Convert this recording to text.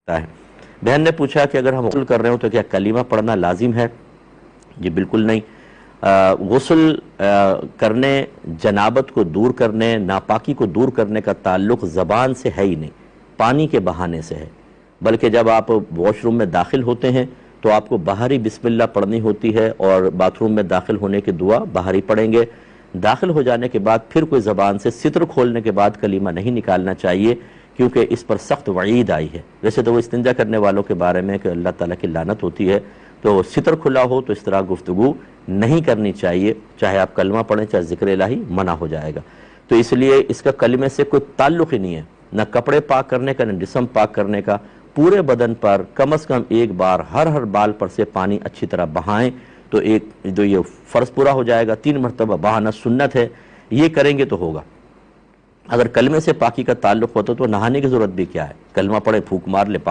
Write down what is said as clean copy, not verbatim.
ہے۔ بہن نے پوچھا کہ اگر ہم غسل کر رہے ہوں تو کیا کلمہ پڑھنا لازم ہے؟ جی بالکل نہیں۔ غسل کرنے، جنابت کو دور کرنے، ناپاکی کو دور کرنے کا تعلق زبان سے ہے ہی نہیں، پانی کے بہانے سے ہے۔ بلکہ جب آپ واش روم میں داخل ہوتے ہیں تو آپ کو باہری بسم اللہ پڑھنی ہوتی ہے، اور باتھ روم میں داخل ہونے کی دعا باہری پڑھیں گے۔ داخل ہو جانے کے بعد پھر کوئی زبان سے ستر کھولنے کے بعد کلمہ نہیں نکالنا چاہیے، کیونکہ اس پر سخت وعید آئی ہے۔ ویسے تو وہ استنجا کرنے والوں کے بارے میں کہ اللہ تعالیٰ کی لعنت ہوتی ہے، تو ستر کھلا ہو تو اس طرح گفتگو نہیں کرنی چاہیے، چاہے آپ کلمہ پڑھیں چاہے ذکر الہی، منع ہو جائے گا۔ تو اس لیے اس کا کلمے سے کوئی تعلق ہی نہیں ہے، نہ کپڑے پاک کرنے کا نہ جسم پاک کرنے کا۔ پورے بدن پر کم از کم ایک بار ہر بال پر سے پانی اچھی طرح بہائیں، تو ایک جو یہ فرض پورا ہو جائے گا۔ 3 مرتبہ بہانا سنت ہے، یہ کریں گے تو ہوگا۔ اگر کلمے سے پاکی کا تعلق ہوتا تو نہانے کی ضرورت بھی کیا ہے؟ کلمہ پڑھے، پھونک مار لے،